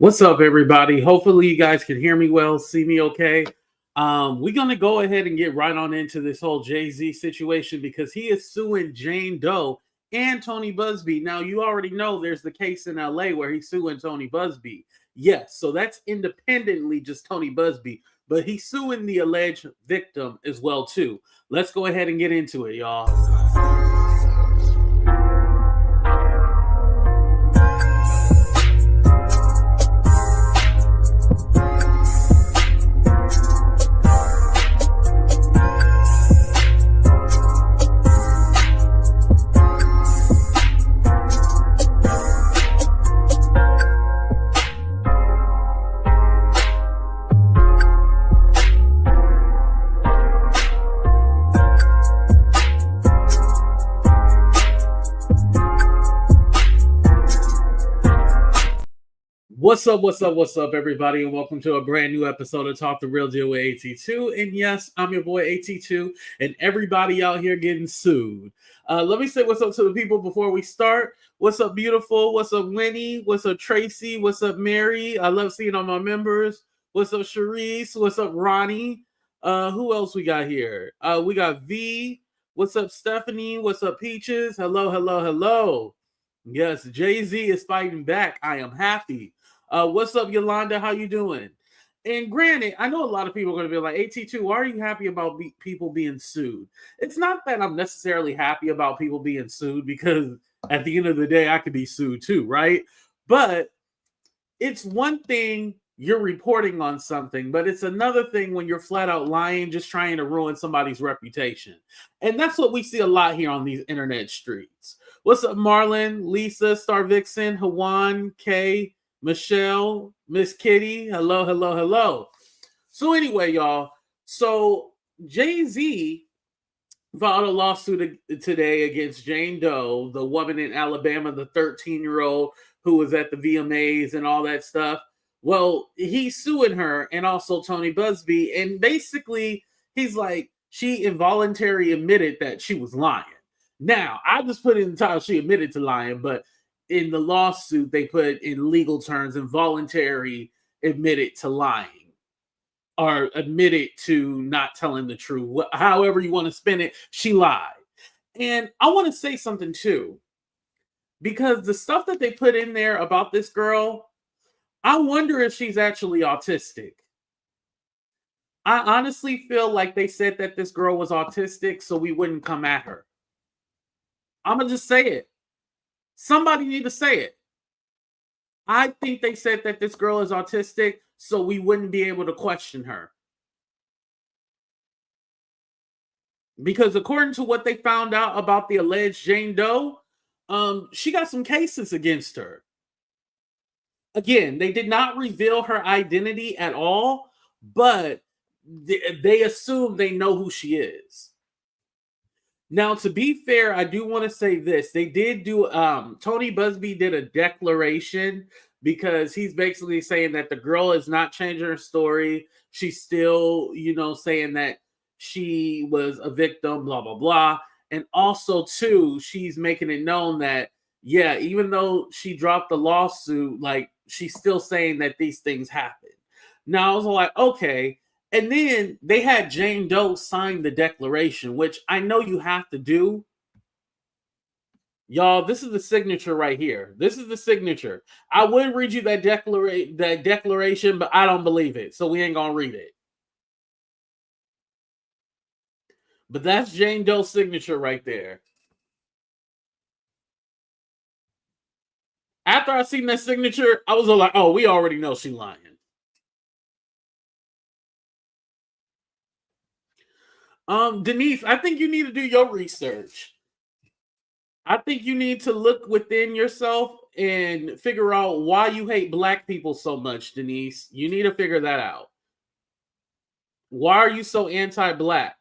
What's up, everybody? Hopefully, you guys can hear me well, see me okay. We're gonna go ahead and get right on into this whole Jay-Z situation because he is suing Jane Doe and Tony Buzbee. Now, you already know there's the case in LA where he's suing Tony Buzbee. Yes, so that's independently just Tony Buzbee, but he's suing the alleged victim as well too. Let's go ahead and get into it, y'all. What's up, everybody, and welcome to a brand new episode of Talk the Real Deal with AT2. And yes, I'm your boy AT2, and everybody out here getting sued. Let me say what's up to the people before we start. What's up, beautiful? What's up, Winnie? What's up, Tracy? What's up, Mary? I love seeing all my members. What's up, Sharice? What's up, Ronnie? Who else we got here? We got V. What's up, Stephanie? What's up, Peaches? Hello. Yes, Jay-Z is fighting back. I am happy. What's up, Yolanda? How you doing? And granted, I know a lot of people are going to be like, AT2, why are you happy about people being sued? It's not that I'm necessarily happy about people being sued, because at the end of the day, I could be sued too, right? But it's one thing you're reporting on something, but it's another thing when you're flat out lying, just trying to ruin somebody's reputation. And that's what we see a lot here on these internet streets. What's up, Marlon, Lisa, Star Vixen, Hawan, Kay, Michelle, Miss Kitty, hello. So anyway, y'all, so Jay-Z filed a lawsuit today against Jane Doe, the woman in Alabama, the 13-year-old who was at the VMAs and all that stuff. Well, he's suing her and also Tony Buzbee, and basically he's like, she involuntarily admitted that she was lying. Now, I just put in the title, she admitted to lying, but in the lawsuit, they put in legal terms involuntary admitted to lying or admitted to not telling the truth. However you want to spin it, she lied. And I want to say something too, because the stuff that they put in there about this girl, I wonder if she's actually autistic. I honestly feel like they said that this girl was autistic so we wouldn't come at her. I'm going to just say it. Somebody need to say it. I think they said that this girl is autistic so we wouldn't be able to question her. Because according to what they found out about the alleged Jane Doe, she got some cases against her. Again, they did not reveal her identity at all, but they assume they know who she is. Now, to be fair, I do want to say this. They did do, Tony Buzbee did a declaration because he's basically saying that the girl is not changing her story. She's still, saying that she was a victim, blah, blah, blah. And also, too, she's making it known that, yeah, even though she dropped the lawsuit, like, she's still saying that these things happen. Now, I was like, okay. And then they had Jane Doe sign the declaration, which I know you have to do. Y'all, this is the signature right here. This is the signature. I would read you that declaration, but I don't believe it, so we ain't going to read it. But that's Jane Doe's signature right there. After I seen that signature, I was like, oh, we already know she's lying. Denise, I think you need to do your research. I think you need to look within yourself and figure out why you hate black people so much, Denise. You need to figure that out. Why are you so anti-black?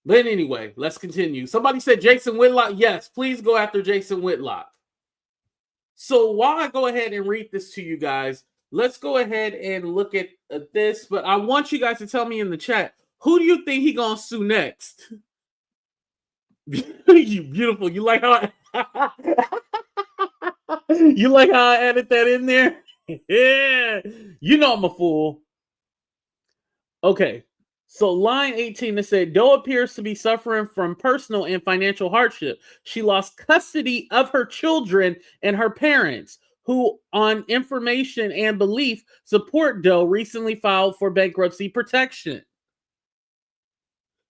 But anyway, let's continue. Somebody said Jason Whitlock. Yes, please go after Jason Whitlock. So while I go ahead and read this to you guys, let's go ahead and look at this. But I want you guys to tell me in the chat, who do you think he gonna sue next? You beautiful. You like how You like how I added that in there? Yeah. You know I'm a fool. Okay. So line 18, it said, Doe appears to be suffering from personal and financial hardship. She lost custody of her children and her parents, who, on information and belief, support Doe, recently filed for bankruptcy protection.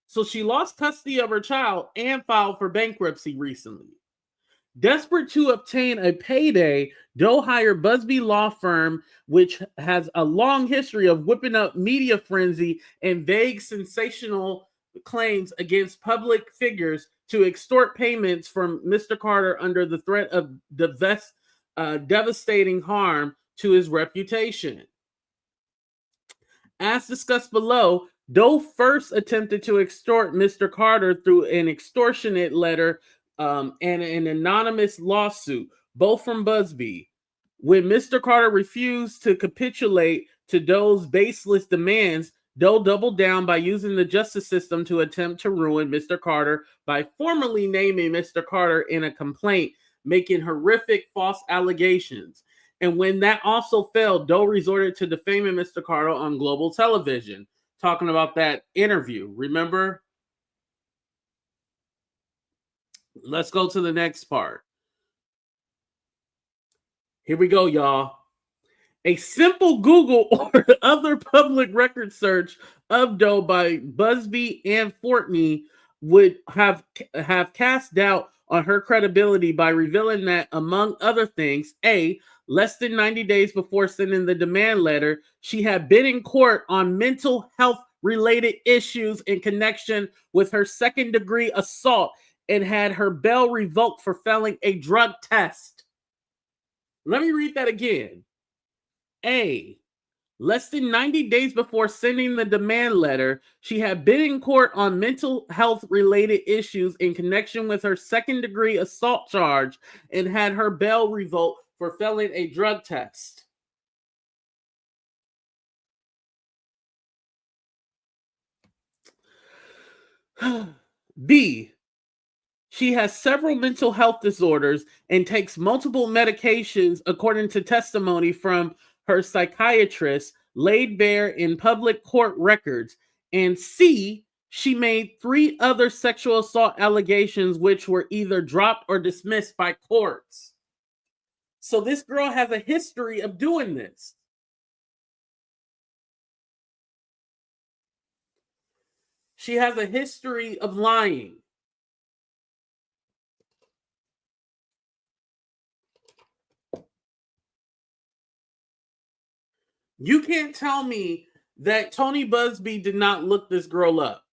So she lost custody of her child and filed for bankruptcy recently. Desperate to obtain a payday, Doe hired Buzbee law firm, which has a long history of whipping up media frenzy and vague sensational claims against public figures to extort payments from Mr. Carter under the threat of devastating harm to his reputation. As discussed below, Doe first attempted to extort Mr. Carter through an extortionate letter and an anonymous lawsuit, both from Buzbee. When Mr. Carter refused to capitulate to Doe's baseless demands, Doe doubled down by using the justice system to attempt to ruin Mr. Carter by formally naming Mr. Carter in a complaint, making horrific false allegations. And when that also failed, Doe resorted to defaming Mr. Carter on global television, talking about that interview. Remember? Let's go to the next part. Here we go, y'all. A simple Google or other public record search of Doe by Buzbee and Fortney would have cast doubt on her credibility by revealing that, among other things, A, less than 90 days before sending the demand letter, she had been in court on mental health related issues in connection with her second-degree assault and had her bail revoked for failing a drug test. Let me read that again. A, less than 90 days before sending the demand letter, she had been in court on mental health related issues in connection with her second-degree assault charge and had her bail revoked for failing a drug test. B, she has several mental health disorders and takes multiple medications, according to testimony from her psychiatrist laid bare in public court records. And C, she made 3 other sexual assault allegations which were either dropped or dismissed by courts. So this girl has a history of doing this. She has a history of lying. You can't tell me that Tony Buzbee did not look this girl up.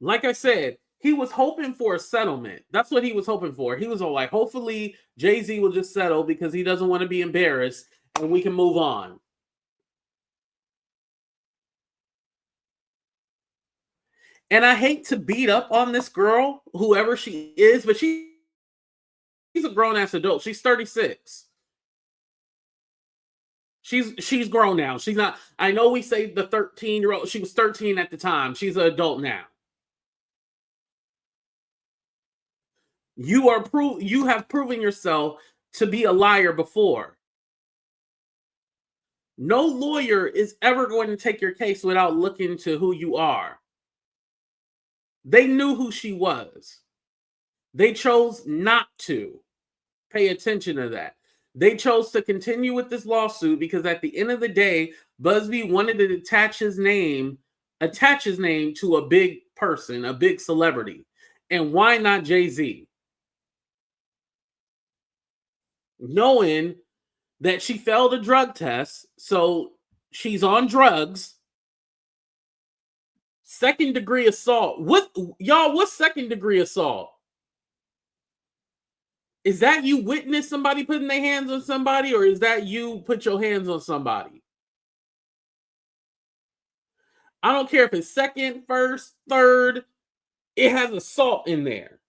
Like I said, he was hoping for a settlement. That's what he was hoping for. He was all like, hopefully Jay-Z will just settle because he doesn't want to be embarrassed and we can move on. And I hate to beat up on this girl, whoever she is, but she's a grown-ass adult. She's 36. She's grown now. She's not. I know we say the 13-year-old. She was 13 at the time. She's an adult now. You have proven yourself to be a liar before. No lawyer is ever going to take your case without looking to who you are. They knew who she was. They chose not to pay attention to that. They chose to continue with this lawsuit because at the end of the day, Buzbee wanted to attach his name to a big person, a big celebrity. And why not Jay-Z? Knowing that she failed a drug test, so she's on drugs. Second-degree assault. What's second-degree assault? Is that you witness somebody putting their hands on somebody, or is that you put your hands on somebody? I don't care if it's second, first, third. It has assault in there.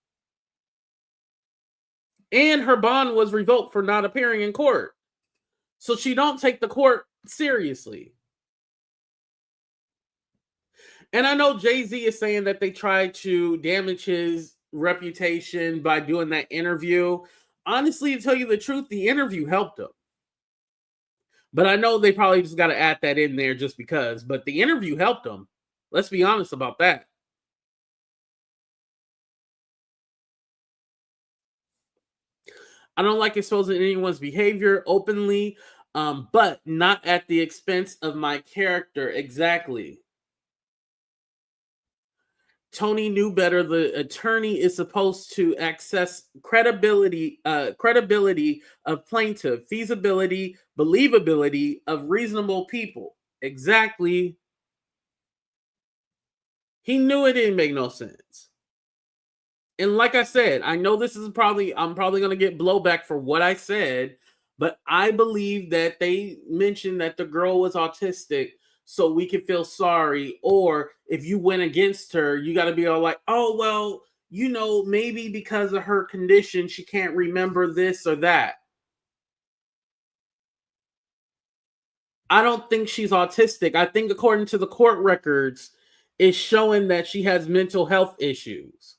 And her bond was revoked for not appearing in court. So she don't take the court seriously. And I know Jay-Z is saying that they tried to damage his reputation by doing that interview. Honestly, to tell you the truth, the interview helped him. But I know they probably just got to add that in there just because. But the interview helped him. Let's be honest about that. I don't like exposing anyone's behavior openly, but not at the expense of my character. Exactly. Tony knew better. The attorney is supposed to access credibility of plaintiff, feasibility, believability of reasonable people. Exactly. He knew it didn't make no sense. And like I said, I know I'm probably going to get blowback for what I said, but I believe that they mentioned that the girl was autistic so we can feel sorry. Or if you went against her, you got to be all like, oh, well, maybe because of her condition, she can't remember this or that. I don't think she's autistic. I think according to the court records, it's showing that she has mental health issues.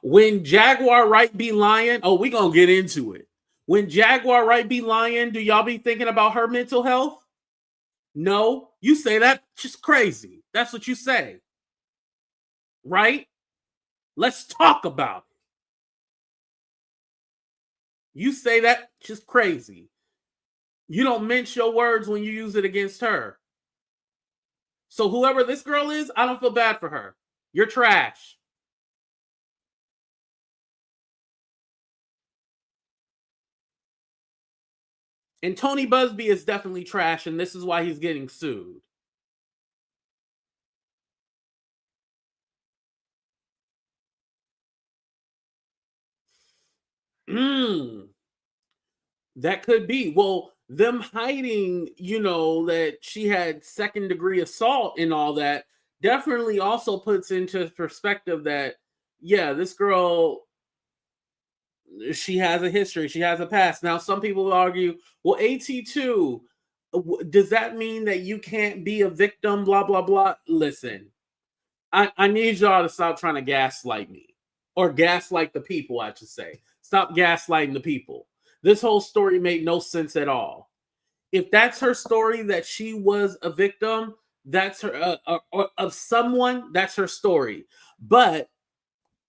When Jaguar Wright be lying, oh, we gonna get into it. When Jaguar Wright be lying, do y'all be thinking about her mental health? No, you say that just crazy. That's what you say, right? Let's talk about it. You say that just crazy. You don't mince your words when you use it against her. So whoever this girl is, I don't feel bad for her. You're trash. And Tony Buzbee is definitely trash, and this is why he's getting sued. That could be. Well, them hiding, that she had second degree assault and all that definitely also puts into perspective that, yeah, this girl, she has a history, she has a past. Now, some people will argue, well, AT2, does that mean that you can't be a victim? Blah, blah, blah. Listen, I need y'all to stop trying to gaslight me or gaslight the people, I should say. Stop gaslighting the people. This whole story made no sense at all. If that's her story, that she was a victim, that's her of someone, that's her story. But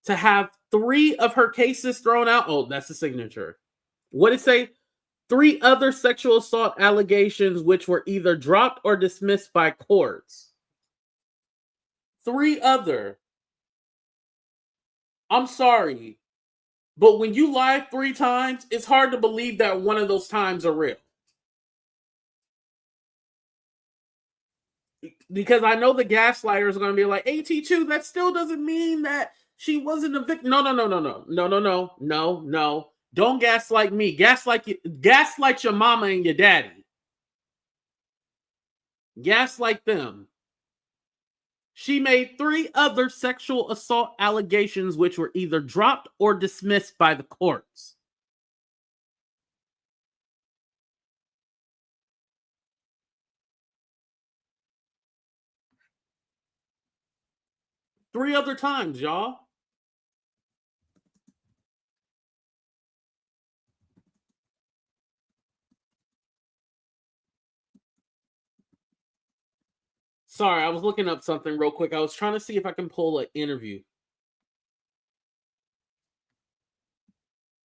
to have 3 of her cases thrown out, oh, that's the signature. What did it say? 3 other sexual assault allegations which were either dropped or dismissed by courts. 3 other. I'm sorry, but when you lie 3 times, it's hard to believe that one of those times are real. Because I know the gaslighters are going to be like, AT2, that still doesn't mean that she wasn't a victim. No. Don't gaslight me. Gaslight your mama and your daddy. Gaslight them. She made 3 other sexual assault allegations which were either dropped or dismissed by the courts. Three other times, y'all. Sorry, I was looking up something real quick. I was trying to see if I can pull an interview.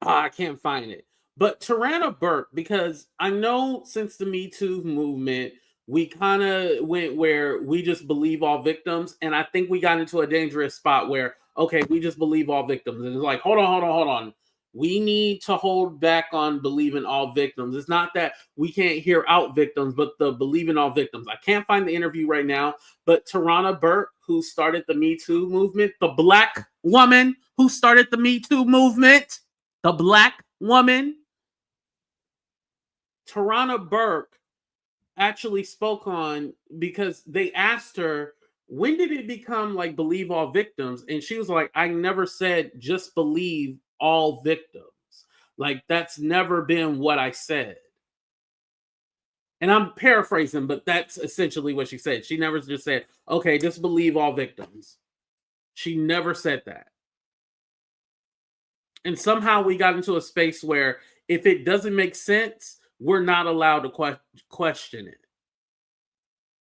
I can't find it. But Tarana Burke, because I know since the Me Too movement, we kind of went where we just believe all victims. And I think we got into a dangerous spot where, okay, we just believe all victims. And it's like, hold on. We need to hold back on believing all victims. It's not that we can't hear out victims, but the believing all victims. I can't find the interview right now, but Tarana Burke, who started the Me Too movement, the Black woman who started the Me Too movement, the Black woman, Tarana Burke actually spoke on, because they asked her, when did it become like believe all victims? And she was like, I never said just believe all victims. Like, that's never been what I said. And I'm paraphrasing, but that's essentially what she said. She never just said, okay, just believe all victims. She never said that. And somehow we got into a space where if it doesn't make sense, we're not allowed to question it.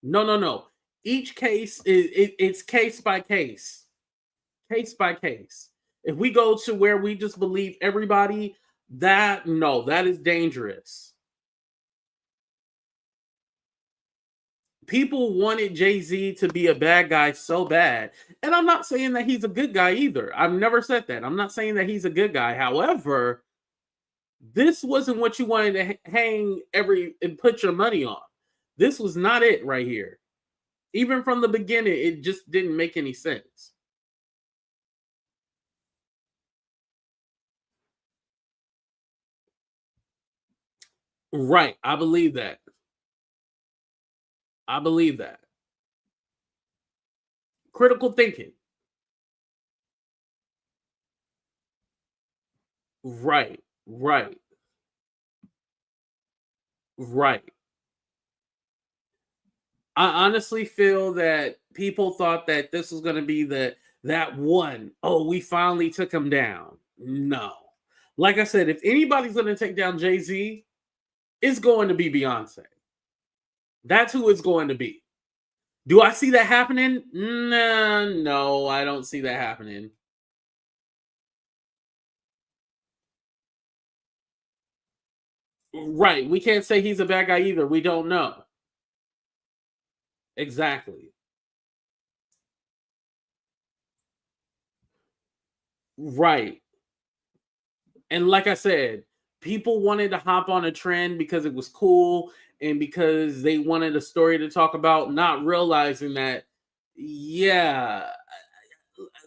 No, no, no. Each case it's case by case. Case by case. If we go to where we just believe everybody, that is dangerous. People wanted Jay-Z to be a bad guy so bad. And I'm not saying that he's a good guy either. I've never said that. I'm not saying that he's a good guy. However, this wasn't what you wanted to hang and put your money on. This was not it right here. Even from the beginning, it just didn't make any sense. Right. I believe that. I believe that. Critical thinking. Right. Right. Right. I honestly feel that people thought that this was going to be that one. Oh, we finally took him down. No. Like I said, if anybody's going to take down Jay-Z, it's going to be Beyonce. That's who it's going to be. Do I see that happening? No, I don't see that happening. Right. We can't say he's a bad guy either. We don't know. Exactly. Right. And like I said, people wanted to hop on a trend because it was cool and because they wanted a story to talk about, not realizing that, yeah,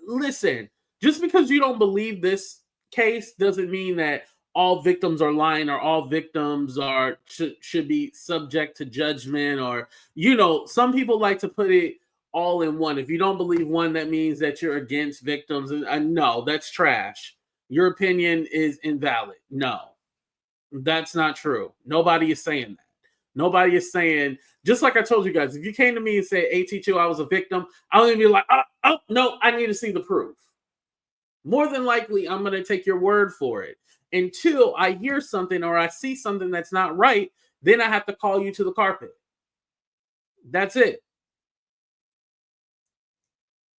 listen, just because you don't believe this case doesn't mean that all victims are lying or all victims should be subject to judgment, or some people like to put it all in one. If you don't believe one, that means that you're against victims, and no, that's trash. Your opinion is invalid. No, that's not true. Nobody is saying that. Nobody is saying, just like I told you guys, if you came to me and said AT2, I was a victim, I would be like, oh, no, I need to see the proof. More than likely, I'm going to take your word for it. Until I hear something or I see something that's not right, then I have to call you to the carpet. That's it.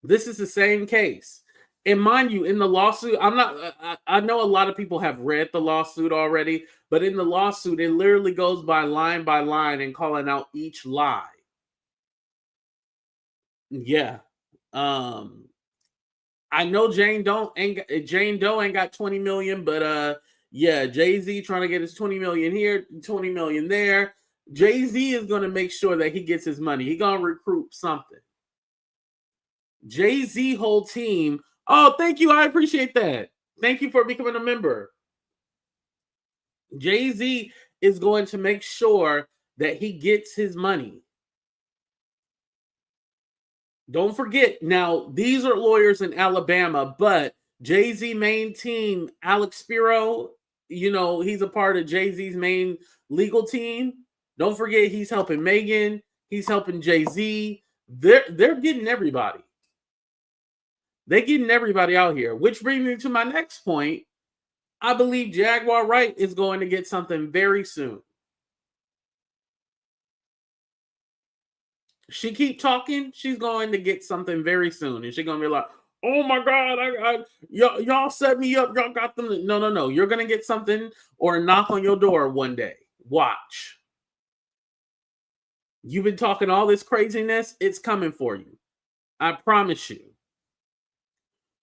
This is the same case. And mind you, in the lawsuit, I know a lot of people have read the lawsuit already, but in the lawsuit, it literally goes by line and calling out each lie. Yeah. I know Jane Doe ain't got 20 million, but yeah, Jay-Z trying to get his 20 million here, 20 million there. Jay-Z is going to make sure that he gets his money. He's going to recruit something. Jay-Z whole team. Oh, thank you. I appreciate that. Thank you for becoming a member. Jay-Z is going to make sure that he gets his money. Don't forget, now, these are lawyers in Alabama, but Jay-Z main team, Alex Spiro, he's a part of Jay-Z's main legal team. Don't forget, he's helping Megan. He's helping Jay-Z. They're getting everybody. They're getting everybody out here, which brings me to my next point. I believe Jaguar Wright is going to get something very soon. She keep talking, she's going to get something very soon. And she's going to be like, oh my God, y'all set me up. Y'all got them. No. You're going to get something or a knock on your door one day. Watch. You've been talking all this craziness. It's coming for you. I promise you.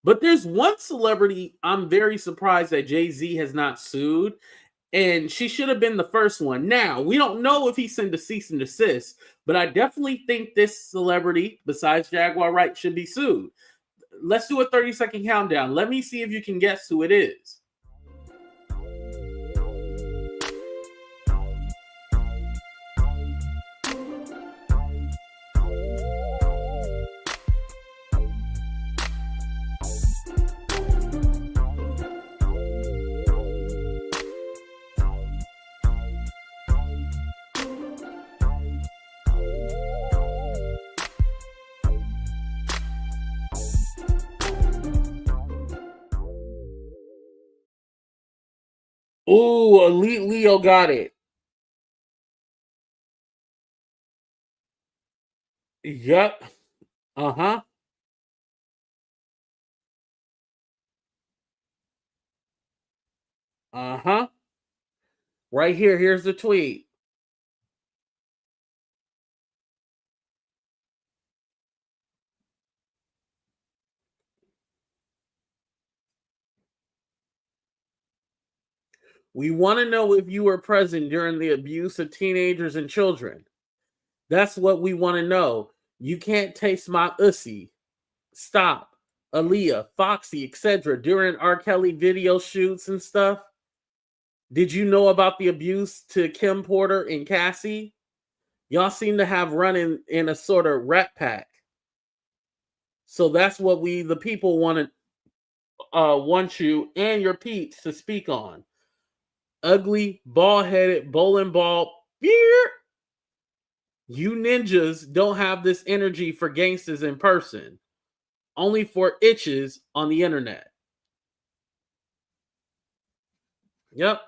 But there's one celebrity I'm very surprised that Jay-Z has not sued. And she should have been the first one. Now, we don't know if he sent a cease and desist, but I definitely think this celebrity, besides Jaguar Wright, should be sued. Let's do a 30-second countdown. Let me see if you can guess who it is. Ooh, Elite Leo got it. Yep. Uh-huh. Uh-huh. Right here. Here's the tweet. We want to know if you were present during the abuse of teenagers and children. That's what we want to know. You can't taste my ussy. Stop. Aaliyah, Foxy, etc. During R. Kelly video shoots and stuff. Did you know about the abuse to Kim Porter and Cassie? Y'all seem to have run in a sort of rat pack. So that's what we, the people, want you and your peeps to speak on. Ugly, bald-headed, bowling ball. Beer. You ninjas don't have this energy for gangsters in person. Only for itches on the internet. Yep.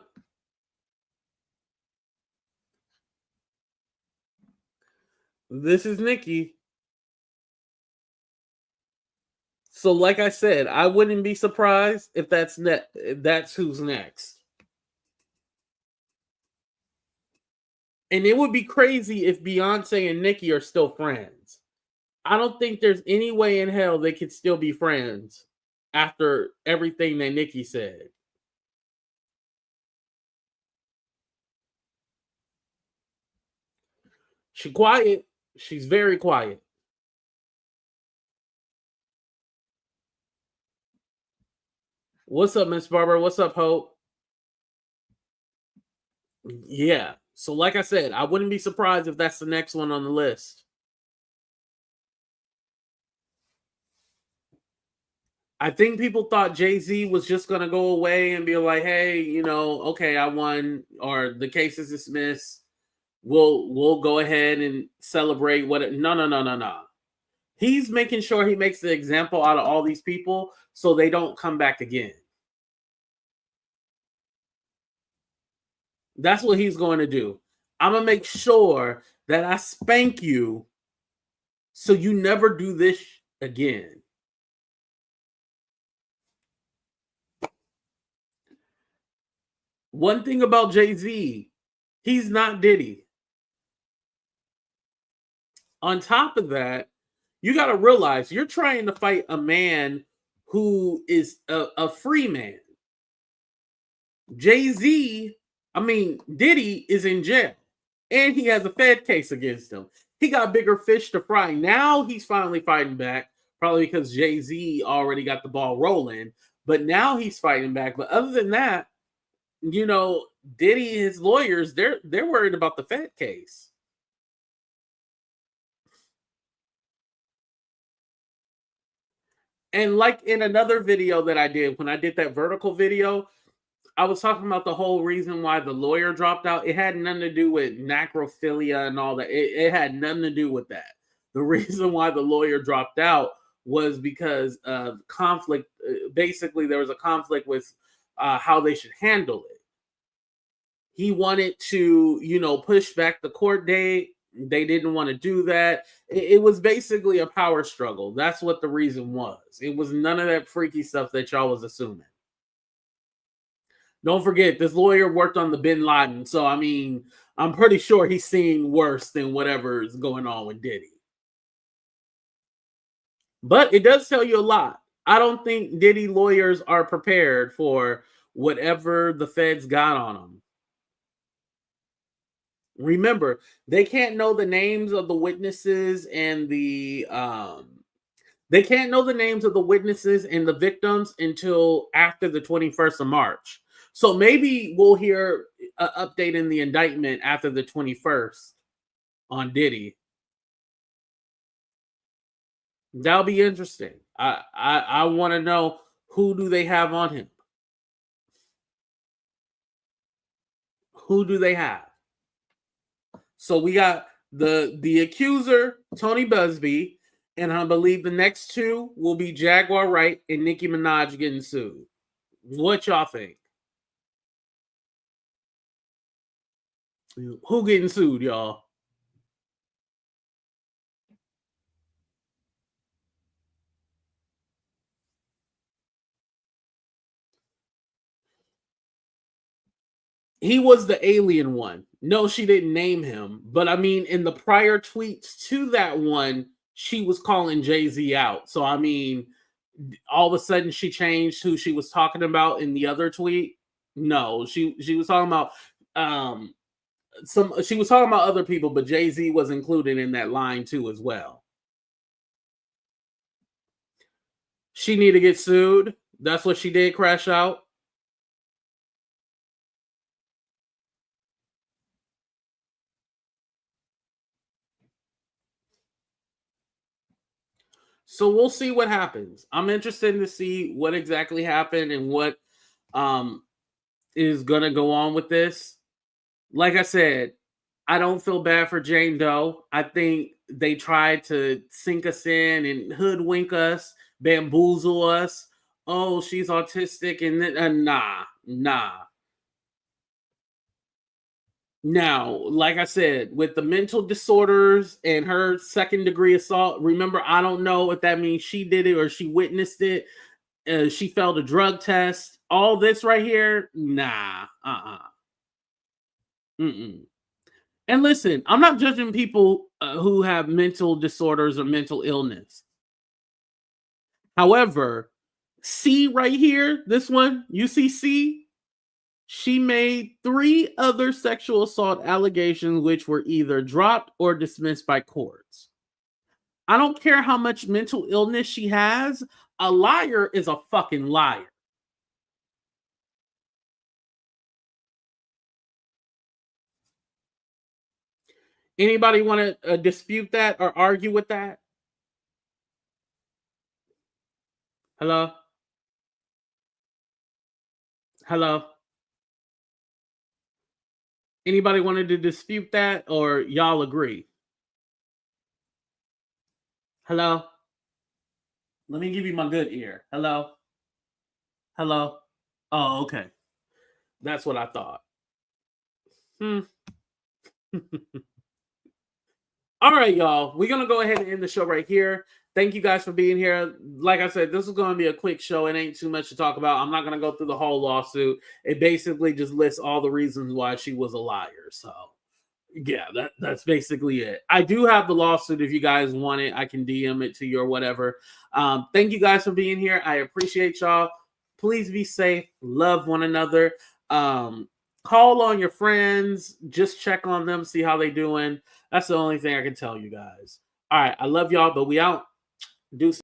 This is Nikki. So, like I said, I wouldn't be surprised if that's who's next. And it would be crazy if Beyonce and Nicki are still friends. I don't think there's any way in hell they could still be friends after everything that Nicki said. She's quiet. She's very quiet. What's up, Miss Barber? What's up, Hope? Yeah. So, like I said, I wouldn't be surprised if that's the next one on the list. I think people thought Jay-Z was just going to go away and be like, hey, okay, I won, or the case is dismissed. We'll go ahead and celebrate no, no, no, no, no. He's making sure he makes the example out of all these people so they don't come back again. That's what he's going to do. I'm going to make sure that I spank you so you never do this again. One thing about Jay-Z, he's not Diddy. On top of that, you got to realize you're trying to fight a man who is a free man. Jay-Z, Diddy is in jail and he has a Fed case against him. He got bigger fish to fry. Now he's finally fighting back, probably because Jay-Z already got the ball rolling, but now he's fighting back. But other than that, Diddy, his lawyers, they're worried about the Fed case. And like in another video that I did, when I did that vertical video, I was talking about the whole reason why the lawyer dropped out. It had nothing to do with necrophilia and all that. It had nothing to do with that. The reason why the lawyer dropped out was because of conflict. Basically, there was a conflict with how they should handle it. He wanted to, push back the court date. They didn't want to do that. It was basically a power struggle. That's what the reason was. It was none of that freaky stuff that y'all was assuming. Don't forget, this lawyer worked on the Bin Laden. So, I'm pretty sure he's seen worse than whatever is going on with Diddy. But it does tell you a lot. I don't think Diddy lawyers are prepared for whatever the feds got on them. Remember, they can't know the names of the witnesses and the victims until after the 21st of March. So maybe we'll hear an update in the indictment after the 21st on Diddy. That'll be interesting. I want to know, who do they have on him? Who do they have? So we got the accuser, Tony Buzbee, and I believe the next two will be Jaguar Wright and Nicki Minaj getting sued. What y'all think? Who getting sued, y'all? He was the alien one. No, she didn't name him. But I mean, in the prior tweets to that one, she was calling Jay-Z out. So I mean, all of a sudden she changed who she was talking about in the other tweet. No, she was talking about she was talking about other people, but Jay-Z was included in that line too as well. She need to get sued. That's what she did, crash out. So we'll see what happens. I'm interested to see what exactly happened and what um is gonna go on with this. Like I said, I don't feel bad for Jane Doe. I think they tried to sink us in and hoodwink us, bamboozle us. Oh, she's autistic, and then nah. Now, like I said, with the mental disorders and her second degree assault, remember, I don't know if that means she did it or she witnessed it. She failed a drug test. All this right here, nah, mm-mm. And listen, I'm not judging people who have mental disorders or mental illness. However, C right here, this one, you see C, she made 3 other sexual assault allegations which were either dropped or dismissed by courts. I don't care how much mental illness she has, a liar is a fucking liar. Anybody want to dispute that or argue with that? Hello? Hello? Anybody wanted to dispute that or y'all agree? Hello? Let me give you my good ear. Hello? Hello? Oh, okay. That's what I thought. Hmm. All right, y'all. We're gonna go ahead and end the show right here. Thank you guys for being here. Like I said, this is going to be a quick show. It ain't too much to talk about. I'm not going to go through the whole lawsuit. It basically just lists all the reasons why she was a liar. So, yeah, that's basically it. I do have the lawsuit. If you guys want it, I can DM it to you or whatever. Thank you guys for being here. I appreciate y'all. Please be safe. Love one another. Call on your friends. Just check on them. See how they doing. That's the only thing I can tell you guys. All right. I love y'all, but we out. Deuces.